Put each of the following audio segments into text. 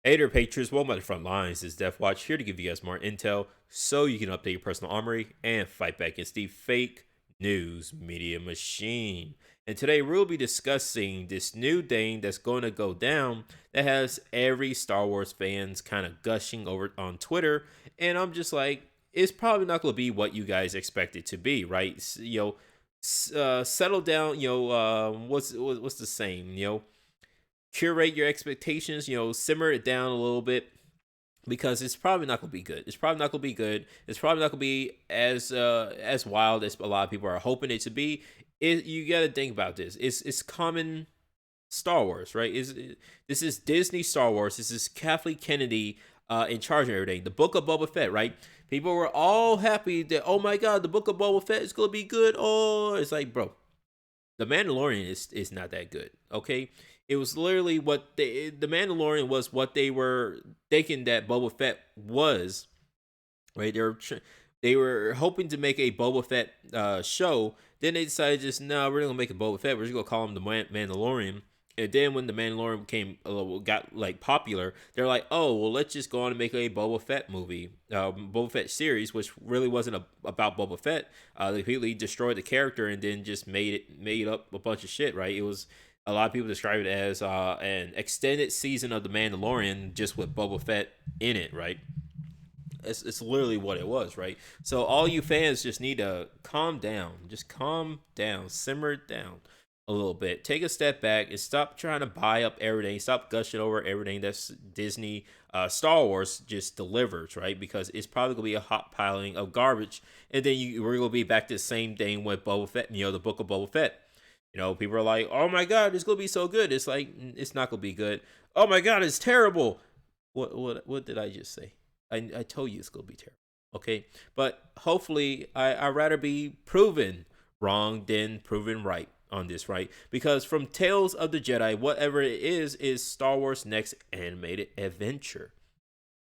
Hey there, Patriots. Welcome to the front lines. This is Death Watch here to give you guys more intel so you can update your personal armory and fight back against the fake news media machine. And today we'll be discussing this new thing that's going to go down that has every Star Wars fans kind of gushing over on Twitter. And I'm just like, it's probably not going to be what you guys expect it to be, right? Settle down. What's the saying? Curate your expectations, simmer it down a little bit because it's probably not going to be good. It's probably not going to be good. It's probably not going to be as wild as a lot of people are hoping it to be. You got to think about this. It's common Star Wars, right? This is Disney Star Wars. This is Kathleen Kennedy in charge of everything. The Book of Boba Fett, right? People were all happy that, oh my god, the Book of Boba Fett is going to be good. Oh, it's like, bro, the Mandalorian is not that good. Okay, it was literally the Mandalorian was what they were thinking that Boba Fett was. Right, they were hoping to make a Boba Fett show. Then they decided just no, we're gonna make a Boba Fett. We're just gonna call him the Mandalorian. And then when the Mandalorian became got like popular, they're like, oh well, let's just go on and make a Boba Fett movie, Boba Fett series, which really wasn't about Boba Fett. They completely destroyed the character and then just made up a bunch of shit. Right? It was a lot of people describe it as an extended season of the Mandalorian just with Boba Fett in it. Right? It's literally what it was, right? So all you fans just need to calm down. Just calm down. Simmer it down a little bit. Take a step back and stop trying to buy up everything. Stop gushing over everything that's Disney Star Wars just delivers, right? Because it's probably going to be a hot piling of garbage. And then we're going to be back to the same thing with Boba Fett, the Book of Boba Fett. People are like, oh my God, it's going to be so good. It's like, it's not going to be good. Oh my God, it's terrible. What did I just say? I told you it's gonna be terrible. Okay, but hopefully I'd rather be proven wrong than proven right on this, right? Because from Tales of the Jedi, whatever it is Star Wars' next animated adventure.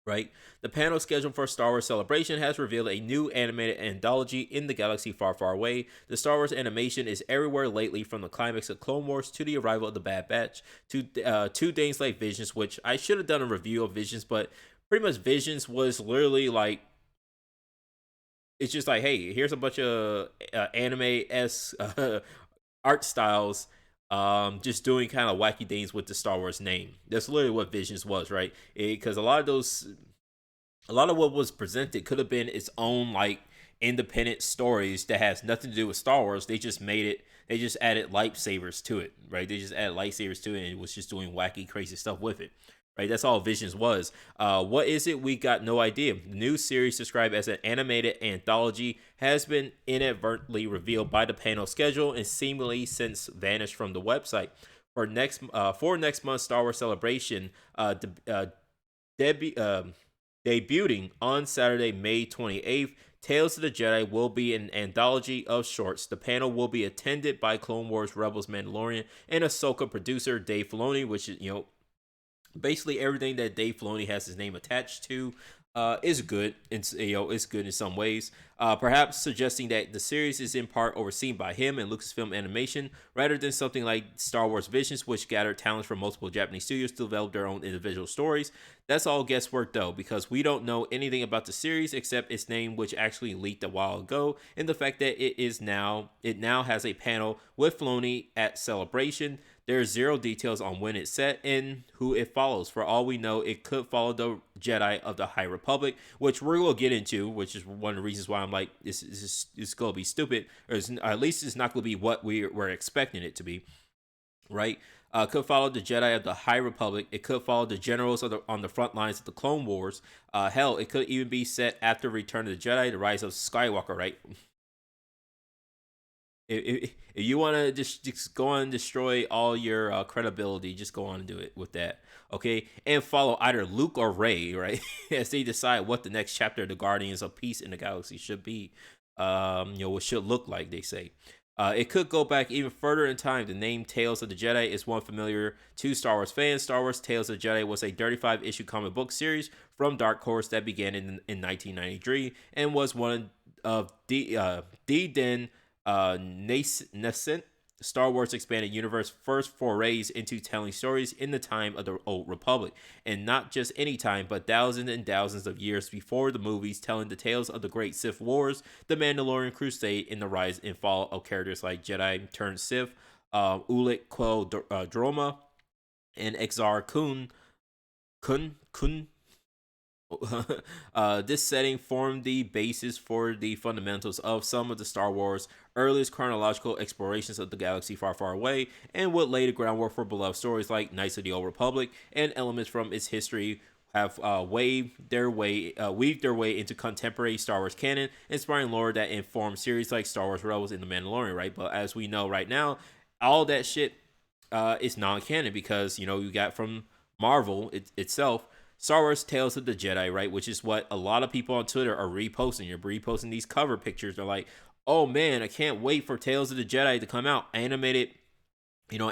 Right? The panel scheduled for Star Wars Celebration has revealed a new animated anthology in the galaxy far, far away. The Star Wars animation is everywhere lately, from the climax of Clone Wars to the arrival of the Bad Batch to two things like Visions, which I should have done a review of Visions, but pretty much Visions was literally like, it's just like, hey, here's a bunch of anime-esque art styles, just doing kind of wacky things with the Star Wars name. That's literally what Visions was, right? Because a lot of what was presented could have been its own like independent stories that has nothing to do with Star Wars. They just made it. They just added lightsabers to it, right? They just added lightsabers to it, and it was just doing wacky, crazy stuff with it. Right, that's all Visions was. What is it? We got no idea. The new series, described as an animated anthology, has been inadvertently revealed by the panel schedule and seemingly since vanished from the website. For next month's Star Wars Celebration, debu- uh, debuting on Saturday, May 28th, Tales of the Jedi will be an anthology of shorts. The panel will be attended by Clone Wars Rebels Mandalorian and Ahsoka producer Dave Filoni, which is, basically everything that Dave Filoni has his name attached to is good. It's good in some ways. Perhaps suggesting that the series is in part overseen by him and Lucasfilm Animation, rather than something like Star Wars Visions, which gathered talents from multiple Japanese studios to develop their own individual stories. That's all guesswork though, because we don't know anything about the series except its name, which actually leaked a while ago, and the fact that it now has a panel with Filoni at Celebration. There's zero details on when it's set and who it follows. For all we know, it could follow the Jedi of the High Republic, which we're going to get into, which is one of the reasons why I'm like, this is going to be stupid, or at least it's not going to be what we're expecting it to be, right? Could follow the Jedi of the High Republic. It could follow the generals on the front lines of the Clone Wars. Hell, it could even be set after Return of the Jedi, the Rise of Skywalker, right? If you want to just go on and destroy all your credibility, just go on and do it with that, okay? And follow either Luke or Rey, right, as they decide what the next chapter of the Guardians of Peace in the Galaxy should be. What should look like, they say. It could go back even further in time. The name Tales of the Jedi is one familiar to Star Wars fans. Star Wars Tales of the Jedi was a 35-issue comic book series from Dark Horse that began in 1993 and was one of the then nascent the Star Wars expanded universe first forays into telling stories in the time of the Old Republic, and not just any time, but thousands and thousands of years before the movies, telling the tales of the Great Sith Wars, the Mandalorian Crusade, and the rise and fall of characters like Jedi turned Sith, Ulic Quell Droma, and Exar Kun. This setting formed the basis for the fundamentals of some of the Star Wars earliest chronological explorations of the galaxy far, far away, and would lay the groundwork for beloved stories like Knights of the Old Republic, and elements from its history have weaved their way into contemporary Star Wars canon, inspiring lore that informs series like Star Wars Rebels and The Mandalorian, right? But as we know right now, all that shit is non-canon because, you got from Marvel itself Star Wars Tales of the Jedi, right? Which is what a lot of people on Twitter are reposting. You're reposting these cover pictures. They're like, oh man, I can't wait for Tales of the Jedi to come out. Animated,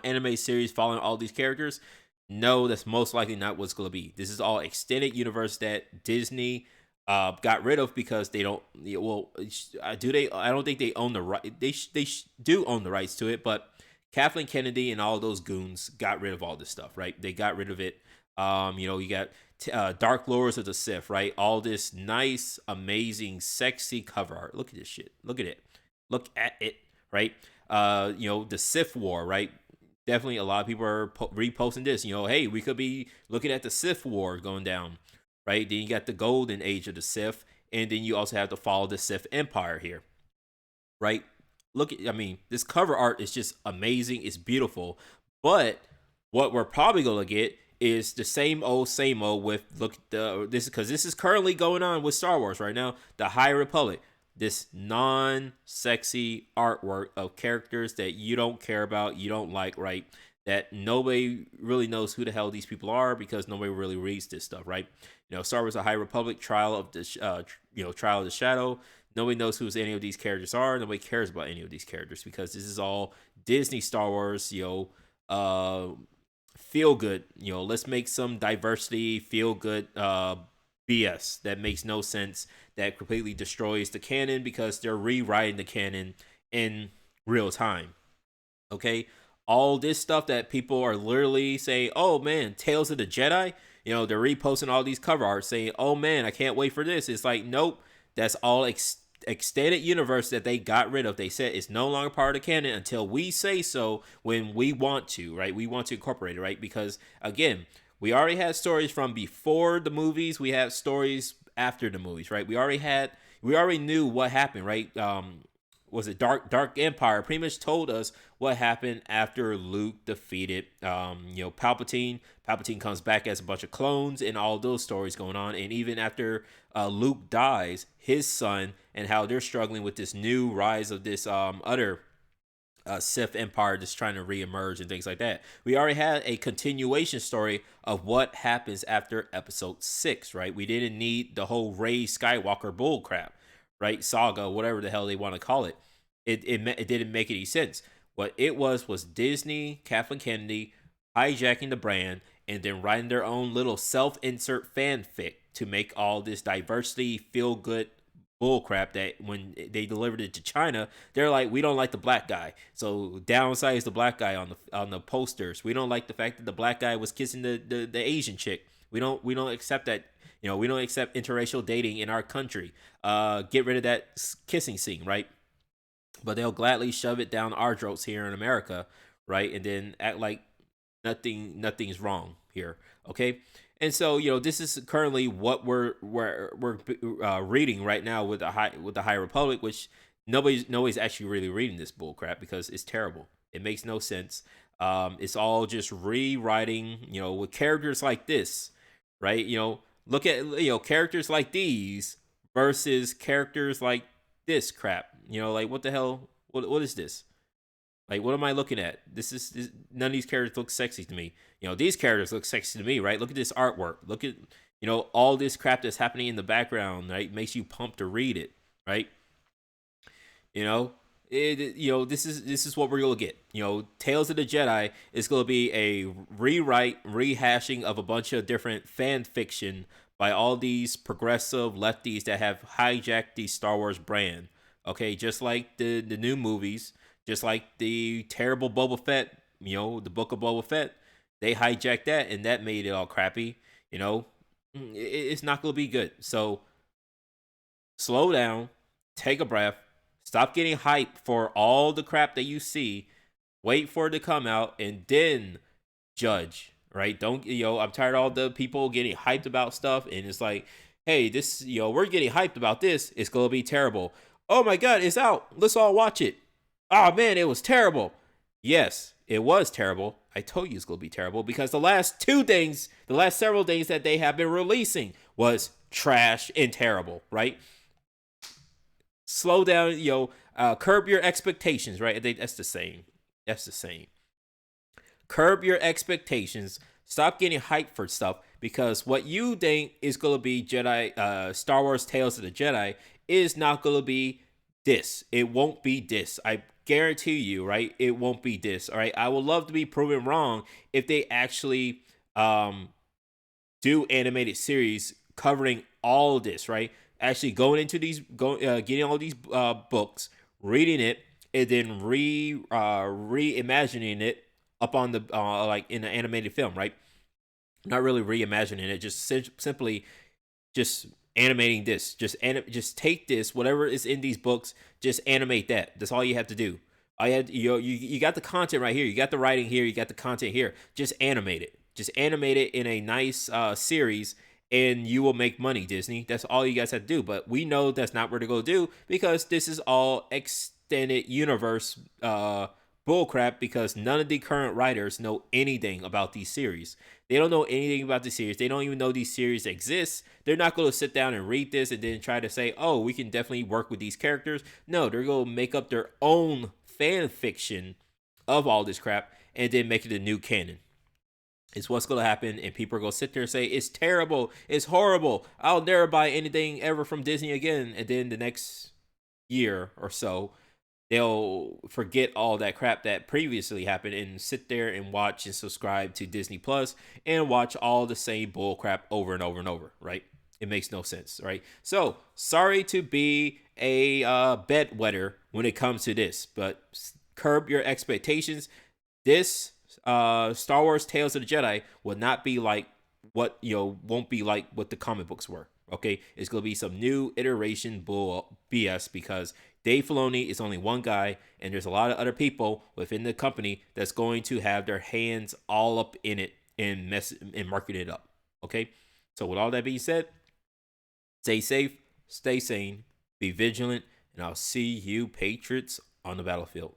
anime series following all these characters. No, that's most likely not what's going to be. This is all extended universe that Disney got rid of because they don't. Well, do they? I don't think they own the right. They do own the rights to it, but Kathleen Kennedy and all those goons got rid of all this stuff, right? They got rid of it. You got Dark Lords of the Sith, right? All this nice, amazing, sexy cover art. Look at this shit. Look at it. Look at it, right? The Sith War, right? Definitely a lot of people are reposting this. Hey, we could be looking at the Sith War going down, right? Then you got the golden age of the Sith, and then you also have to follow the Sith Empire here, right? This cover art is just amazing. It's beautiful. But what we're probably going to get is the same old with this is currently going on with Star Wars right now, the High Republic. This non-sexy artwork of characters that you don't care about, you don't like, right? That nobody really knows who the hell these people are because nobody really reads this stuff, right? Star Wars: The High Republic, Trial of the Shadow. Nobody knows who any of these characters are. Nobody cares about any of these characters because this is all Disney Star Wars, feel good. Let's make some diversity, feel good BS that makes no sense, that completely destroys the canon because they're rewriting the canon in real time. Okay, all this stuff that people are literally saying, oh man, Tales of the Jedi, they're reposting all these cover art saying, oh man, I can't wait for this. It's like, nope, that's all extended universe that they got rid of. They said it's no longer part of the canon until we say so when we want to, right? We want to incorporate it, right? Because again, we already had stories from before the movies. We have stories after the movies, right? We already knew what happened, right? Was it Dark Empire pretty much told us what happened after Luke defeated Palpatine. Palpatine comes back as a bunch of clones and all those stories going on. And even after Luke dies, his son, and how they're struggling with this new rise of this other Sith Empire just trying to reemerge and things like that. We already had a continuation story of what happens after episode 6, right? We didn't need the whole Rey Skywalker bullcrap, right? Saga, whatever the hell they want to call it. It didn't make any sense. What it was Disney, Kathleen Kennedy, hijacking the brand and then writing their own little self-insert fanfic to make all this diversity, feel-good bullcrap that when they delivered it to China, they're like, we don't like the black guy, so downsize the black guy on the posters. We don't like the fact that the black guy was kissing the Asian chick. We don't accept that. We don't accept interracial dating in our country. Get rid of that kissing scene, right? But they'll gladly shove it down our throats here in America, right? And then act like nothing's wrong here, okay? And so this is currently what we're reading right now with the High Republic, which nobody's actually really reading this bullcrap because it's terrible. It makes no sense. It's all just rewriting, with characters like this, right? Look at characters like these versus characters like this crap. Like what the hell? What is this? Like, what am I looking at? None of these characters look sexy to me. These characters look sexy to me, right? Look at this artwork. Look at, all this crap that's happening in the background, right? Makes you pumped to read it, right? This is what we're gonna get. Tales of the Jedi is gonna be a rehashing of a bunch of different fan fiction by all these progressive lefties that have hijacked the Star Wars brand. Okay, just like the new movies, Just like the terrible Boba Fett, the Book of Boba Fett, they hijacked that and that made it all crappy. You know, it's not going to be good. So slow down, take a breath, stop getting hyped for all the crap that you see, wait for it to come out, and then judge. Right? Don't I'm tired of all the people getting hyped about stuff, and it's like, hey, this we're getting hyped about this. It's gonna be terrible. Oh my god, it's out. Let's all watch it. Oh man, it was terrible. Yes, it was terrible. I told you it's gonna be terrible because the last several things that they have been releasing was trash and terrible. Right? Slow down, curb your expectations, right? That's the same. That's the same. Curb your expectations. Stop getting hyped for stuff because what you think is going to be Star Wars Tales of the Jedi is not going to be this. It won't be this. I guarantee you, right? It won't be this. All right. I would love to be proven wrong if they actually do animated series covering all of this, right? Actually going into getting all these books, reading it, and then reimagining it up on the like in the animated film, right? Not really reimagining it, just simply just animating this. Just take this, whatever is in these books, just animate that. That's all you have to do. I had you got the content right here. You got the writing here. You got the content here. Just animate it. Just animate it in a nice series, and you will make money, Disney. That's all you guys have to do. But we know that's not what they're going to do because this is all extended universe bullcrap because none of the current writers know anything about these series. They don't know anything about the series. They don't even know these series exist. They're not going to sit down and read this and then try to say, oh, we can definitely work with these characters. No, they're going to make up their own fan fiction of all this crap and then make it a new canon. It's what's going to happen, and people are going to sit there and say, it's terrible, it's horrible, I'll never buy anything ever from Disney again. And then the next year or so, they'll forget all that crap that previously happened and sit there and watch and subscribe to Disney Plus and watch all the same bull crap over and over and over, right? It makes no sense, right? So, sorry to be a bedwetter when it comes to this, but curb your expectations. This Star Wars Tales of the Jedi will not be like won't be like what the comic books were. Okay, it's gonna be some new iteration bull BS because Dave Filoni is only one guy, and there's a lot of other people within the company that's going to have their hands all up in it and market it up. Okay, so with all that being said, stay safe, stay sane, be vigilant, and I'll see you Patriots on the battlefield.